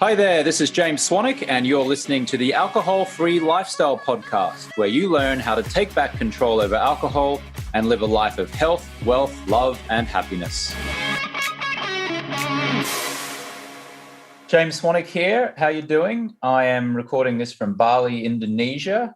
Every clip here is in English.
Hi there, this is James Swanwick, and you're listening to the Alcohol-Free Lifestyle Podcast, where you learn how to take back control over alcohol and live a life of health, wealth, love, and happiness. James Swanwick here. How are you doing? I am recording this from Bali, Indonesia,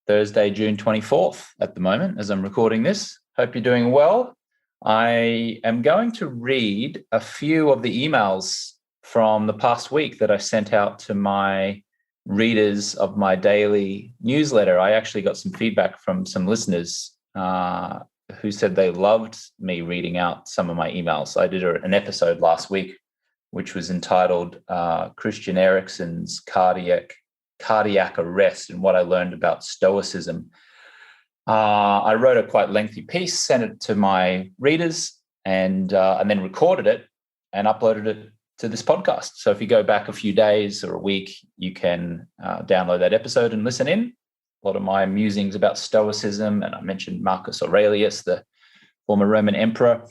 Thursday, June 24th at the moment as I'm recording this. Hope you're doing well. I am going to read a few of the emails from the past week that I sent out to my readers of my daily newsletter. I actually got some feedback from some listeners who said they loved me reading out some of my emails. I did an episode last week, which was entitled Christian Erickson's Cardiac Arrest and What I Learned About Stoicism. I wrote a quite lengthy piece, sent it to my readers, and then recorded it and uploaded it to this podcast. So if you go back a few days or a week, you can download that episode and listen in. A lot of my musings about Stoicism, and I mentioned Marcus Aurelius, the former Roman emperor.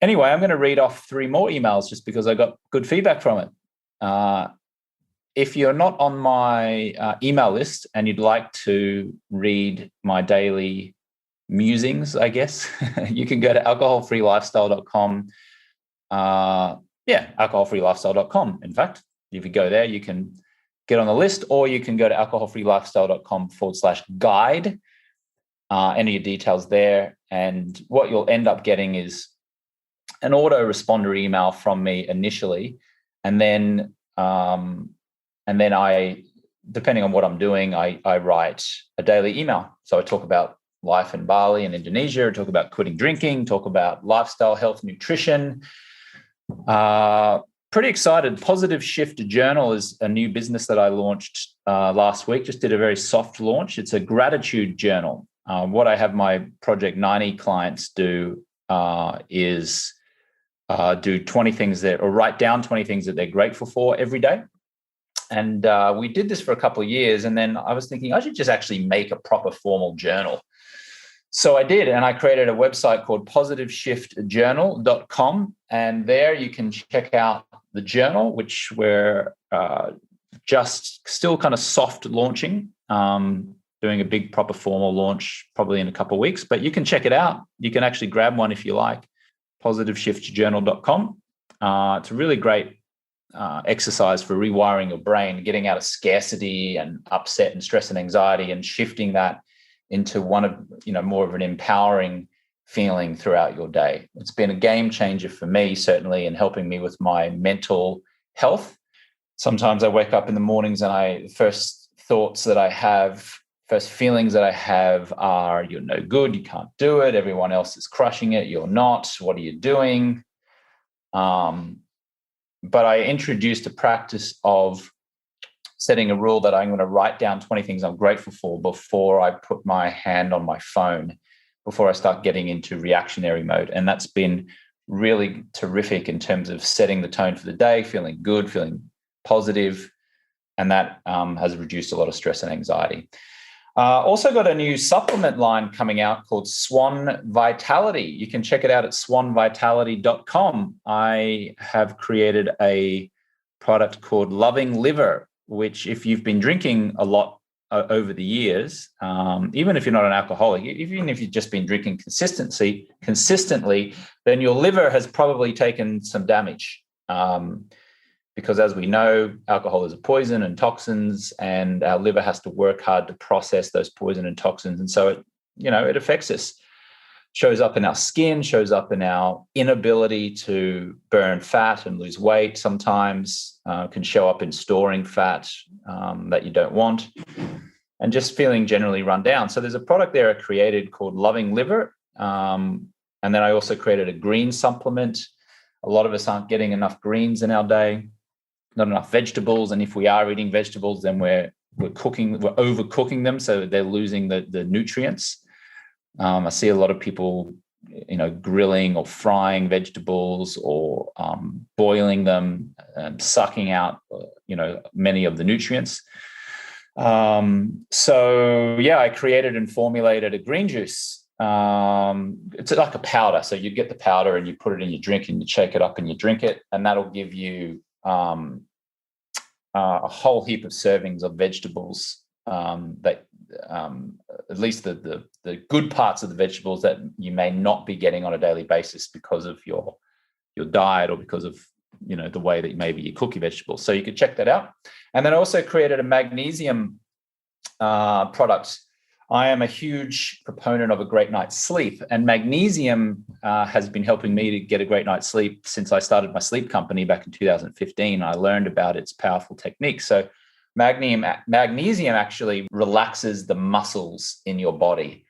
Anyway, I'm going to read off 3 more emails just because I got good feedback from it. If you're not on my email list and you'd like to read my daily musings, I guess, you can go to alcoholfreelifestyle.com. Alcoholfreelifestyle.com. In fact, if you go there, you can get on the list, or you can go to alcoholfreelifestyle.com/guide. Enter your details there. And what you'll end up getting is an autoresponder email from me initially. And then I, depending on what I'm doing, I write a daily email. So I talk about life in Bali and Indonesia, talk about quitting drinking, talk about lifestyle, health, nutrition. Pretty excited. Positive Shift Journal is a new business that I launched last week. Just did a very soft launch. It's a gratitude journal. What I have my Project 90 clients do is do 20 things or write down 20 things that they're grateful for every day. And we did this for a couple of years. And then I was thinking I should just actually make a proper formal journal. So I did, and I created a website called positiveshiftjournal.com, and there you can check out the journal, which we're just still kind of soft launching, doing a big proper formal launch probably in a couple of weeks, but you can check it out. You can actually grab one if you like, positiveshiftjournal.com. It's a really great exercise for rewiring your brain, getting out of scarcity and upset and stress and anxiety and shifting that into one of, more of an empowering feeling throughout your day. It's been a game changer for me, certainly, in helping me with my mental health. Sometimes I wake up in the mornings and first feelings that I have are, you're no good, you can't do it, everyone else is crushing it, you're not, what are you doing? But I introduced a practice of setting a rule that I'm going to write down 20 things I'm grateful for before I put my hand on my phone, before I start getting into reactionary mode. And that's been really terrific in terms of setting the tone for the day, feeling good, feeling positive. And that has reduced a lot of stress and anxiety. Also got a new supplement line coming out called Swan Vitality. You can check it out at swanvitality.com. I have created a product called Loving Liver, which if you've been drinking a lot over the years, even if you're not an alcoholic, even if you've just been drinking consistently, then your liver has probably taken some damage. Because as we know, alcohol is a poison and toxins, and our liver has to work hard to process those poison and toxins. And so it affects us. Shows up in our skin, shows up in our inability to burn fat and lose weight. Sometimes can show up in storing fat that you don't want, and just feeling generally run down. So there's a product there I created called Loving Liver. And then I also created a green supplement. A lot of us aren't getting enough greens in our day, not enough vegetables. And if we are eating vegetables, then we're overcooking them, so they're losing the nutrients. I see a lot of people, grilling or frying vegetables or boiling them and sucking out, many of the nutrients. I created and formulated a green juice. It's like a powder. So you get the powder and you put it in your drink and you shake it up and you drink it, and that'll give you a whole heap of servings of vegetables that at least the good parts of the vegetables that you may not be getting on a daily basis because of your diet or because of the way that maybe you cook your vegetables. So you could check that out. And then I also created a magnesium product. I am a huge proponent of a great night's sleep, and magnesium has been helping me to get a great night's sleep since I started my sleep company back in 2015. I learned about its powerful techniques. So magnesium actually relaxes the muscles in your body.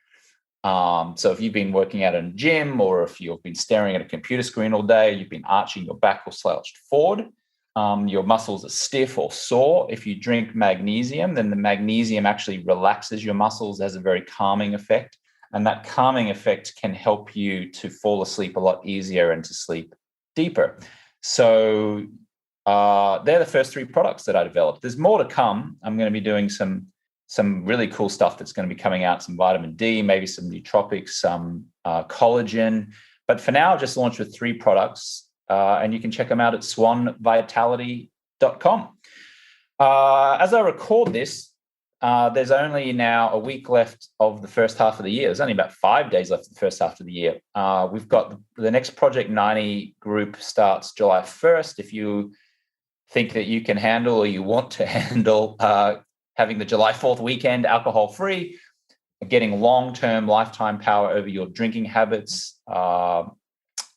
So if you've been working out in a gym, or if you've been staring at a computer screen all day, you've been arching your back or slouched forward, your muscles are stiff or sore. If you drink magnesium, then the magnesium actually relaxes your muscles, has a very calming effect. And that calming effect can help you to fall asleep a lot easier and to sleep deeper. So they're the first 3 products that I developed. There's more to come. I'm going to be doing some really cool stuff that's going to be coming out, some vitamin D, maybe some nootropics, some collagen. But for now, I've just launched with 3 products, and you can check them out at swanvitality.com. As I record this, there's only now a week left of the first half of the year. There's only about 5 days left of the first half of the year. We've got the next Project 90 group starts July 1st. If you think that you can handle, or you want to handle, having the July 4th weekend alcohol-free, getting long-term lifetime power over your drinking habits,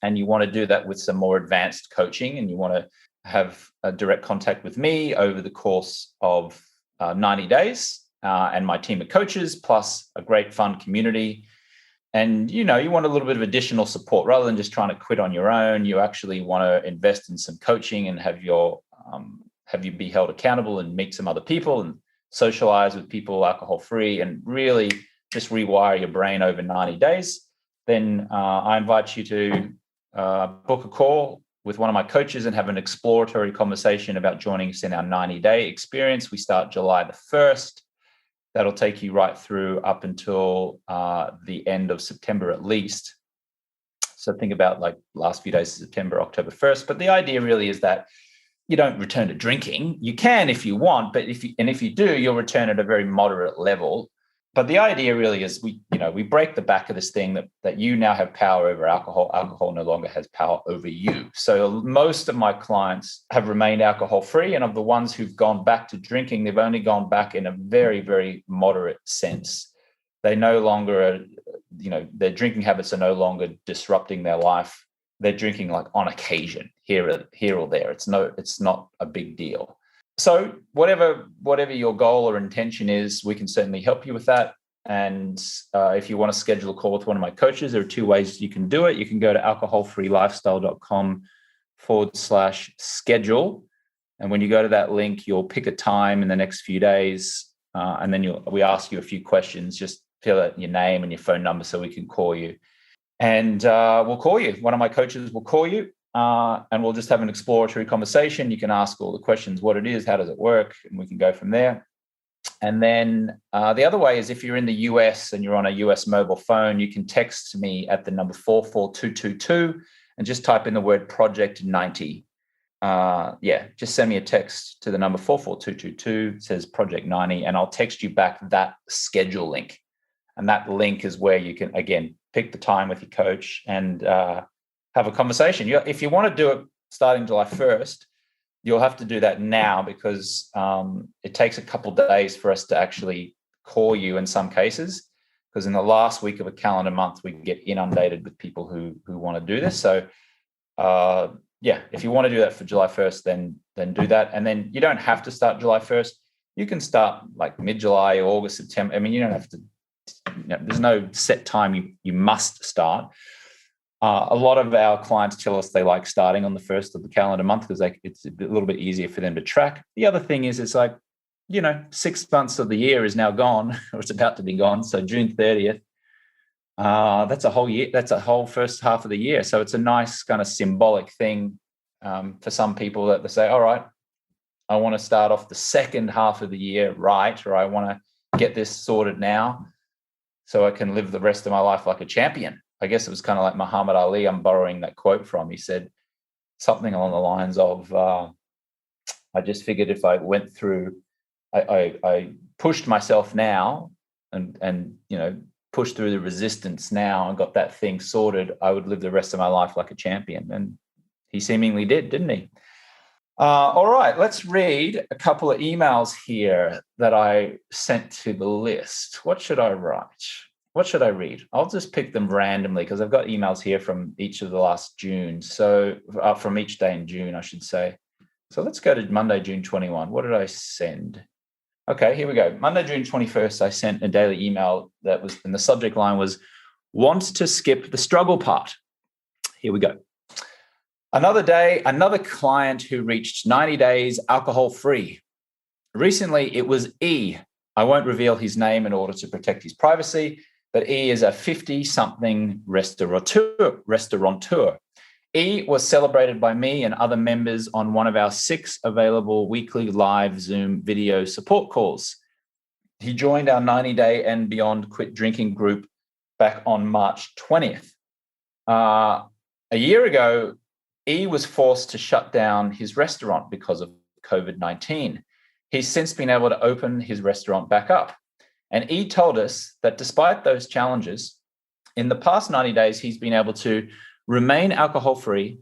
and you want to do that with some more advanced coaching, and you want to have a direct contact with me over the course of 90 days and my team of coaches, plus a great fun community. And, you want a little bit of additional support rather than just trying to quit on your own. You actually want to invest in some coaching and have you be held accountable and meet some other people and socialize with people alcohol-free and really just rewire your brain over 90 days. Then I invite you to book a call with one of my coaches and have an exploratory conversation about joining us in our 90-day experience. We start July the 1st. That'll take you right through up until the end of September at least. So think about like last few days of September, October 1st. But the idea really is that you don't return to drinking. You can if you want, but if you do, you'll return at a very moderate level. But the idea really is we break the back of this thing that you now have power over alcohol. Alcohol no longer has power over you. So most of my clients have remained alcohol-free, and of the ones who've gone back to drinking, they've only gone back in a very, very moderate sense. They no longer, their drinking habits are no longer disrupting their life. They're drinking like on occasion, here or there. It's not a big deal. So whatever your goal or intention is, we can certainly help you with that. And if you want to schedule a call with one of my coaches, there are 2 ways you can do it. You can go to alcoholfreelifestyle.com/schedule. And when you go to that link, you'll pick a time in the next few days. And then we ask you a few questions. Just fill out your name and your phone number so we can call you. And we'll call you. One of my coaches will call you. And we'll just have an exploratory conversation. You can ask all the questions, what it is, how does it work, and we can go from there. And then the other way is if you're in the US and you're on a US mobile phone, you can text me at the number 44222 and just type in the word Project 90. Just send me a text to the number 44222. It says Project 90, and I'll text you back that schedule link. And that link is where you can, again, pick the time with your coach and have a conversation. If you want to do it starting July 1st, you'll have to do that now because it takes a couple of days for us to actually call you in some cases, because in the last week of a calendar month, we get inundated with people who want to do this. So if you want to do that for July 1st, then do that. And then you don't have to start July 1st. You can start like mid-July, August, September. I mean, you don't have to, there's no set time you must start. A lot of our clients tell us they like starting on the 1st of the calendar month because it's a little bit easier for them to track. The other thing is it's like, 6 months of the year is now gone, or it's about to be gone. So June 30th, that's a whole year. That's a whole first half of the year. So it's a nice kind of symbolic thing for some people that they say, all right, I want to start off the second half of the year right, or I want to get this sorted now so I can live the rest of my life like a champion. I guess it was kind of like Muhammad Ali I'm borrowing that quote from. He said something along the lines of, I just figured if I went through, I pushed myself now and pushed through the resistance now and got that thing sorted, I would live the rest of my life like a champion. And he seemingly did, didn't he? All right, let's read a couple of emails here that I sent to the list. What should I write? What should I read? I'll just pick them randomly because I've got emails here from each of the last June. So from each day in June, I should say. So let's go to Monday, June 21. What did I send? Okay, here we go. Monday, June 21st, I sent a daily email that was, and the subject line was, want to skip the struggle part. Here we go. Another day, another client who reached 90 days alcohol-free. Recently, it was E. I won't reveal his name in order to protect his privacy, but E is a 50-something restaurateur. E was celebrated by me and other members on one of our 6 available weekly live Zoom video support calls. He joined our 90-day and beyond quit drinking group back on March 20th. A year ago, E was forced to shut down his restaurant because of COVID-19. He's since been able to open his restaurant back up. And E told us that despite those challenges, in the past 90 days, he's been able to remain alcohol-free.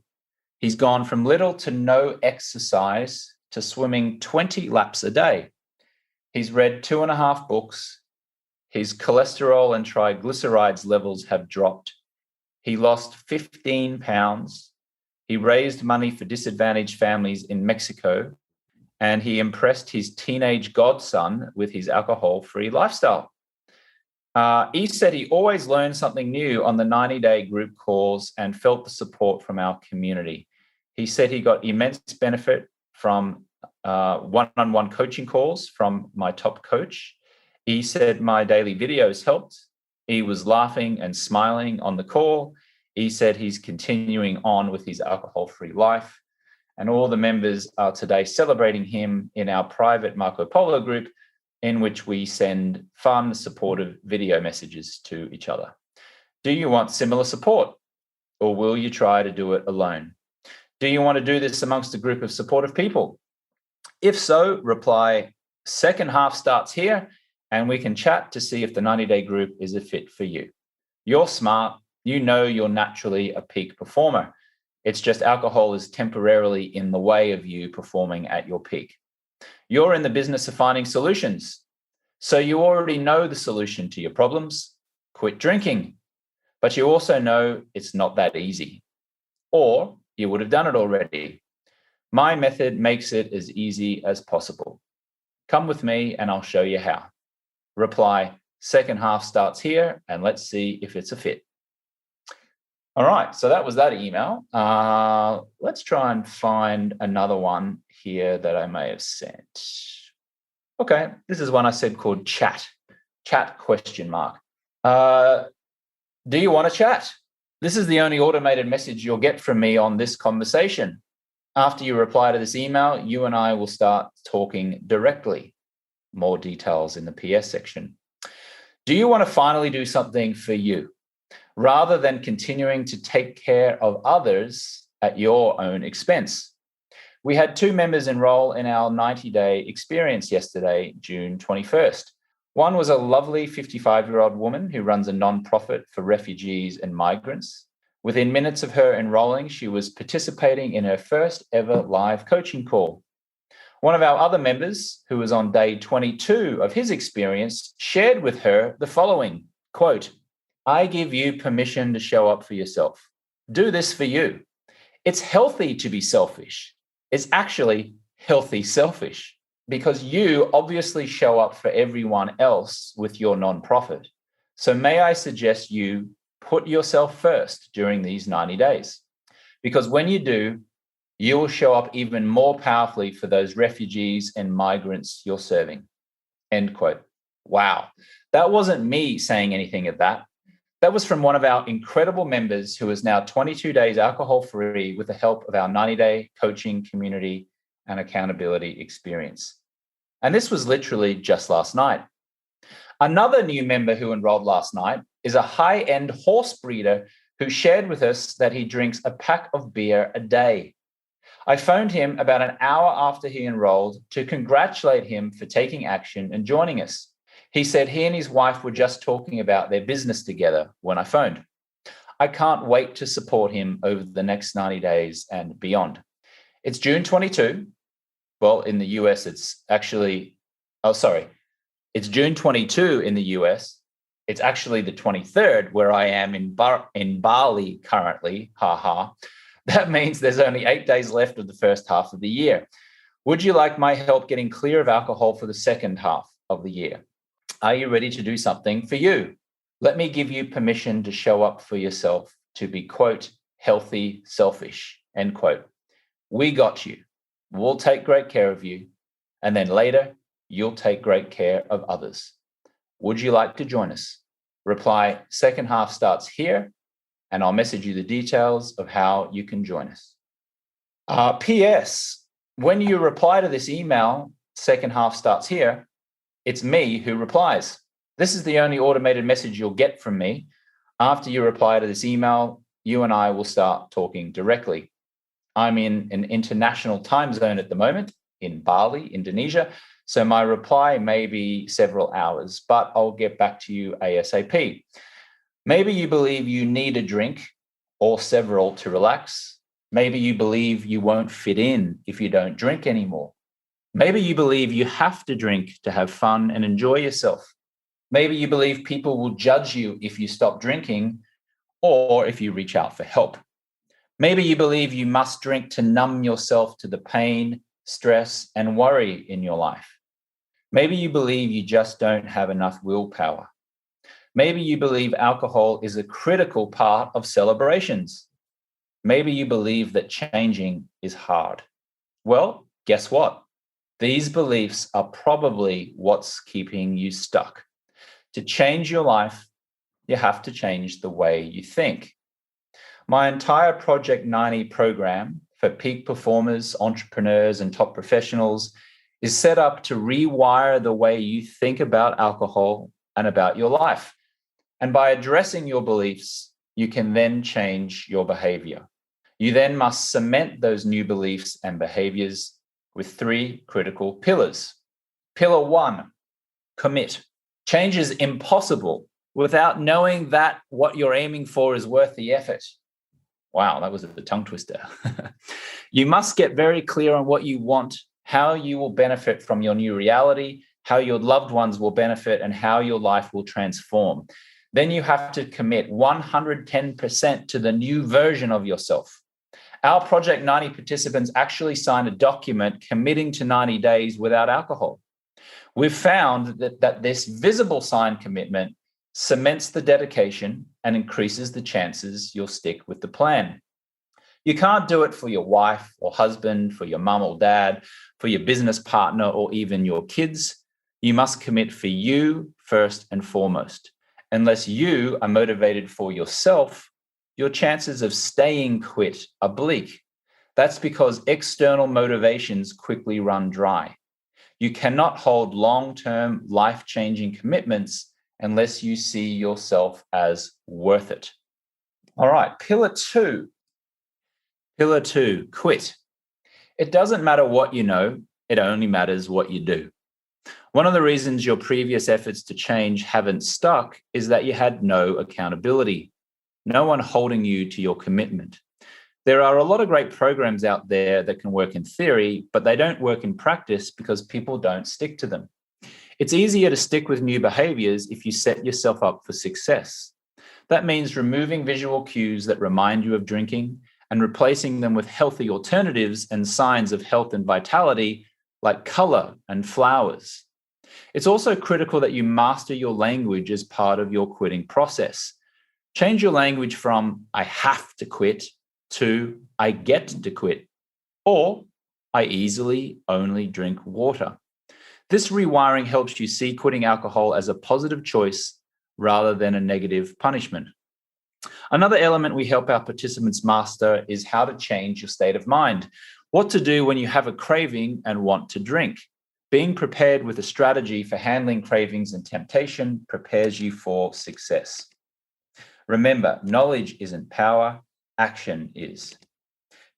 He's gone from little to no exercise to swimming 20 laps a day. He's read 2.5 books. His cholesterol and triglycerides levels have dropped. He lost 15 pounds. He raised money for disadvantaged families in Mexico, and he impressed his teenage godson with his alcohol-free lifestyle. He said he always learned something new on the 90-day group calls and felt the support from our community. He said he got immense benefit from one-on-one coaching calls from my top coach. He said my daily videos helped. He was laughing and smiling on the call. He said he's continuing on with his alcohol-free life. And all the members are today celebrating him in our private Marco Polo group, in which we send fun, supportive video messages to each other. Do you want similar support, or will you try to do it alone? Do you want to do this amongst a group of supportive people? If so, reply, second half starts here, and we can chat to see if the 90-day group is a fit for you. You're smart. You know you're naturally a peak performer. It's just alcohol is temporarily in the way of you performing at your peak. You're in the business of finding solutions. So you already know the solution to your problems. Quit drinking. But you also know it's not that easy. Or you would have done it already. My method makes it as easy as possible. Come with me and I'll show you how. Reply, second half starts here, and let's see if it's a fit. All right, so that was that email. Let's try and find another one here that I may have sent. Okay, this is one I said called chat. Chat question mark. Do you want to chat? This is the only automated message you'll get from me on this conversation. After you reply to this email, you and I will start talking directly. More details in the PS section. Do you want to finally do something for you, rather than continuing to take care of others at your own expense? We had 2 members enroll in our 90-day experience yesterday, June 21st. One was a lovely 55-year-old woman who runs a nonprofit for refugees and migrants. Within minutes of her enrolling, she was participating in her first ever live coaching call. One of our other members, who was on day 22 of his experience, shared with her the following, quote, I give you permission to show up for yourself. Do this for you. It's healthy to be selfish. It's actually healthy selfish, because you obviously show up for everyone else with your nonprofit. So may I suggest you put yourself first during these 90 days? Because when you do, you will show up even more powerfully for those refugees and migrants you're serving. End quote. Wow. That wasn't me saying anything at that. That was from one of our incredible members who is now 22 days alcohol-free with the help of our 90-day coaching community and accountability experience. And this was literally just last night. Another new member who enrolled last night is a high-end horse breeder who shared with us that he drinks a pack of beer a day. I phoned him about an hour after he enrolled to congratulate him for taking action and joining us. He said he and his wife were just talking about their business together when I phoned. I can't wait to support him over the next 90 days and beyond. It's June 22. Well, in the US, it's June 22 in the US. It's actually the 23rd where I am in Bali currently. That means there's only 8 days left of the first half of the year. Would you like my help getting clear of alcohol for the second half of the year? Are you ready to do something for you? Let me give you permission to show up for yourself, to be, quote, healthy, selfish, end quote. We got you. We'll take great care of you. And then later, you'll take great care of others. Would you like to join us? Reply, second half starts here, and I'll message you the details of how you can join us. P.S. When you reply to this email, second half starts here, it's me who replies. This is the only automated message you'll get from me. After you reply to this email, you and I will start talking directly. I'm in an international time zone at the moment in Bali, Indonesia, so my reply may be several hours, but I'll get back to you ASAP. Maybe you believe you need a drink or several to relax. Maybe you believe you won't fit in if you don't drink anymore. Maybe you believe you have to drink to have fun and enjoy yourself. Maybe you believe people will judge you if you stop drinking or if you reach out for help. Maybe you believe you must drink to numb yourself to the pain, stress, and worry in your life. Maybe you believe you just don't have enough willpower. Maybe you believe alcohol is a critical part of celebrations. Maybe you believe that changing is hard. Well, guess what? These beliefs are probably what's keeping you stuck. To change your life, you have to change the way you think. My entire Project 90 program for peak performers, entrepreneurs, and top professionals is set up to rewire the way you think about alcohol and about your life. And by addressing your beliefs, you can then change your behavior. You then must cement those new beliefs and behaviors with 3 critical pillars. Pillar 1, commit. Change is impossible without knowing that what you're aiming for is worth the effort. Wow, that was a tongue twister. You must get very clear on what you want, how you will benefit from your new reality, how your loved ones will benefit, and how your life will transform. Then you have to commit 110% to the new version of yourself. Our Project 90 participants actually signed a document committing to 90 days without alcohol. We've found that this visible signed commitment cements the dedication and increases the chances you'll stick with the plan. You can't do it for your wife or husband, for your mum or dad, for your business partner, or even your kids. You must commit for you first and foremost. Unless you are motivated for yourself, your chances of staying quit are bleak. That's because external motivations quickly run dry. You cannot hold long-term, life-changing commitments unless you see yourself as worth it. All right, pillar 2. Pillar 2, quit. It doesn't matter what you know, it only matters what you do. One of the reasons your previous efforts to change haven't stuck is that you had no accountability, no one holding you to your commitment. There are a lot of great programs out there that can work in theory, but they don't work in practice because people don't stick to them. It's easier to stick with new behaviors if you set yourself up for success. That means removing visual cues that remind you of drinking and replacing them with healthy alternatives and signs of health and vitality like color and flowers. It's also critical that you master your language as part of your quitting process. Change your language from "I have to quit" to "I get to quit," or "I easily only drink water." This rewiring helps you see quitting alcohol as a positive choice rather than a negative punishment. Another element we help our participants master is how to change your state of mind. What to do when you have a craving and want to drink. Being prepared with a strategy for handling cravings and temptation prepares you for success. Remember, knowledge isn't power, action is.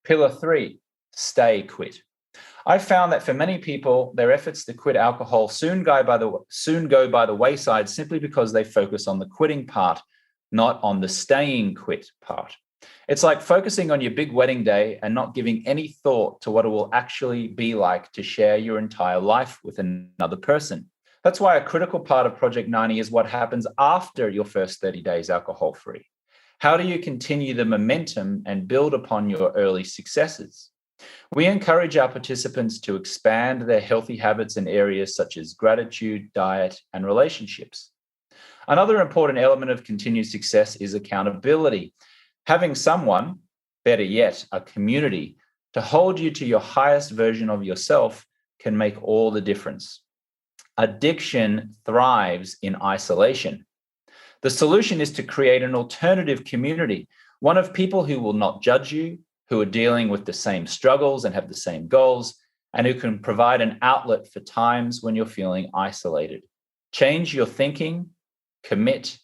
Pillar 3, stay quit. I found that for many people, their efforts to quit alcohol soon go by the wayside simply because they focus on the quitting part, not on the staying quit part. It's like focusing on your big wedding day and not giving any thought to what it will actually be like to share your entire life with another person. That's why a critical part of Project 90 is what happens after your first 30 days alcohol-free. How do you continue the momentum and build upon your early successes? We encourage our participants to expand their healthy habits in areas such as gratitude, diet, and relationships. Another important element of continued success is accountability. Having someone, better yet, a community, to hold you to your highest version of yourself can make all the difference. Addiction thrives in isolation. The solution is to create an alternative community, one of people who will not judge you, who are dealing with the same struggles and have the same goals, and who can provide an outlet for times when you're feeling isolated. Change your thinking, commit,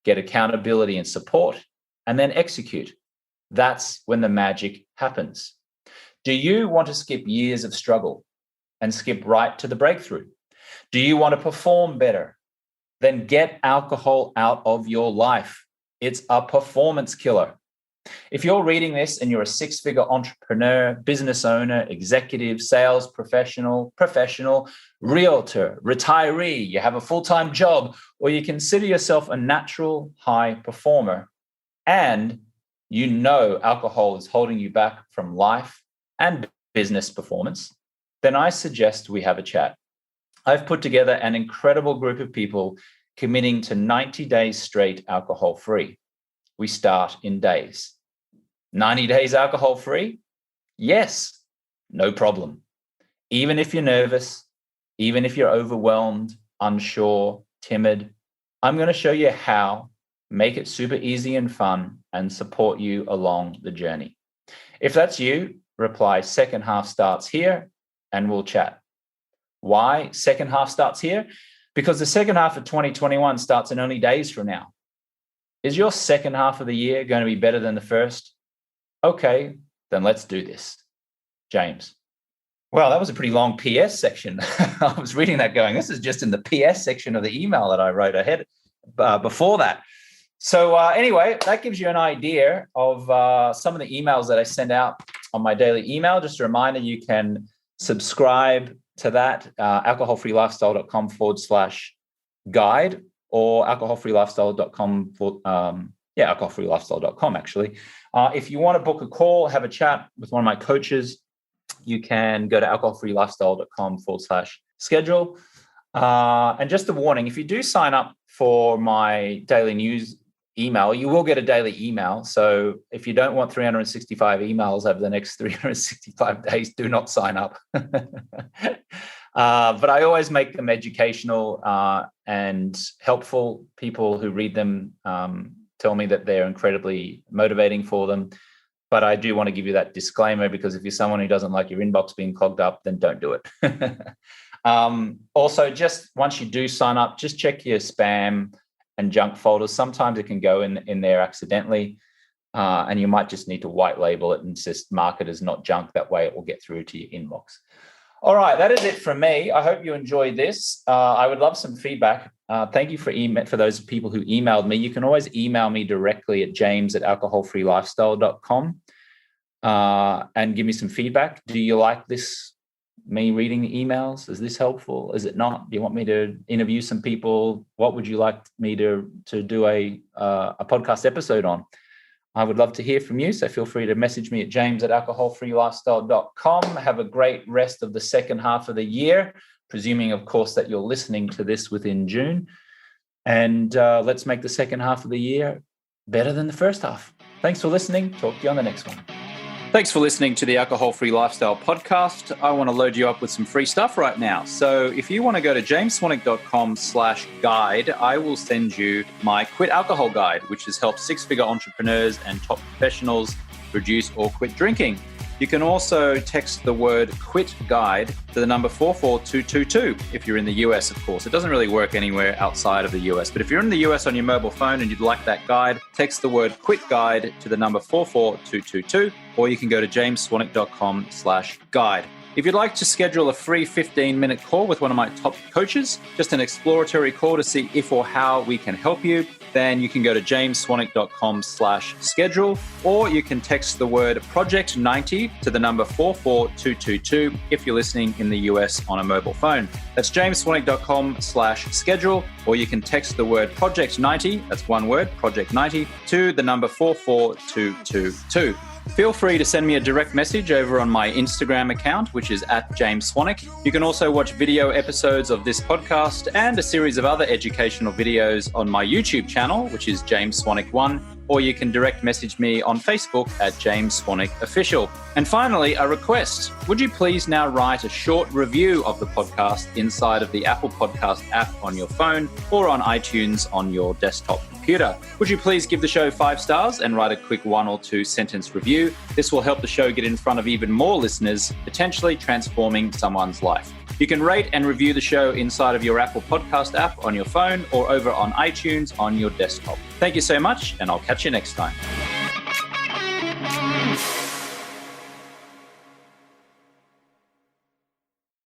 get accountability and support, and then execute. That's when the magic happens. Do you want to skip years of struggle and skip right to the breakthrough? Do you want to perform better? Then get alcohol out of your life. It's a performance killer. If you're reading this and you're a six-figure entrepreneur, business owner, executive, sales professional, realtor, retiree, you have a full-time job, or you consider yourself a natural high performer, and you know alcohol is holding you back from life and business performance, then I suggest we have a chat. I've put together an incredible group of people committing to 90 days straight alcohol-free. We start in days. 90 days alcohol-free? Yes, no problem. Even if you're nervous, even if you're overwhelmed, unsure, timid, I'm going to show you how, make it super easy and fun, and support you along the journey. If that's you, reply second half starts here and we'll chat. Why second half starts here? Because the second half of 2021 starts in only days from now. Is your second half of the year going to be better than the first? Okay, then let's do this. James. Well, that was a pretty long PS section. I was reading that going, this is just in the PS section of the email that I wrote ahead before that. So anyway, that gives you an idea of some of the emails that I send out on my daily email. Just a reminder, you can subscribe to that, alcoholfreelifestyle.com/guide or alcoholfreelifestyle.com alcoholfreelifestyle.com actually. If you want to book a call, have a chat with one of my coaches, you can go to alcoholfreelifestyle.com/schedule. And just a warning, if you do sign up for my daily news email, you will get a daily email. So if you don't want 365 emails over the next 365 days, do not sign up. But I always make them educational and helpful. People who read them tell me that they're incredibly motivating for them. But I do want to give you that disclaimer, because if you're someone who doesn't like your inbox being clogged up, then don't do it. Also, just once you do sign up, just check your spam and junk folders. Sometimes it can go in there accidentally, and you might just need to white label it and just mark it as not junk. That way it will get through to your inbox. All right, that is it from me. I hope you enjoyed this. I would love some feedback. Thank you for those people who emailed me. You can always email me directly at james@alcoholfreelifestyle.com and give me some feedback. Do you like this, me reading the emails? Is this helpful? Is it not? Do you want me to interview some people? What would you like me to do a podcast episode on? I would love to hear from you. So feel free to message me at james@alcoholfreelifestyle.com. Have a great rest of the second half of the year, presuming, of course, that you're listening to this within June. And let's make the second half of the year better than the first half. Thanks for listening. Talk to you on the next one. Thanks for listening to the Alcohol Free Lifestyle podcast. I want to load you up with some free stuff right now. So if you want to go to jamesswanwick.com/guide, I will send you my Quit Alcohol Guide, which has helped six-figure entrepreneurs and top professionals reduce or quit drinking. You can also text the word quit guide to the number 44222 if you're in the US, of course. It doesn't really work anywhere outside of the US, but if you're in the US on your mobile phone and you'd like that guide, text the word quit guide to the number 44222, or you can go to jamesswanwick.com/guide. If you'd like to schedule a free 15-minute call with one of my top coaches, just an exploratory call to see if or how we can help you, then you can go to jamesswanwick.com/schedule, or you can text the word Project 90 to the number 44222 if you're listening in the US on a mobile phone. That's jamesswanwick.com/schedule, or you can text the word Project 90, that's one word, Project 90, to the number 44222. Feel free to send me a direct message over on my Instagram account, which is @JamesSwanwick. You can also watch video episodes of this podcast and a series of other educational videos on my YouTube channel, which is James Swanwick 1, or you can direct message me on Facebook @James Swanwick Official. And finally, a request. Would you please now write a short review of the podcast inside of the Apple Podcast app on your phone or on iTunes on your desktop computer? Would you please give the show 5 stars and write a quick 1 or 2 sentence review? This will help the show get in front of even more listeners, potentially transforming someone's life. You can rate and review the show inside of your Apple Podcast app on your phone or over on iTunes on your desktop. Thank you so much, and I'll catch you next time.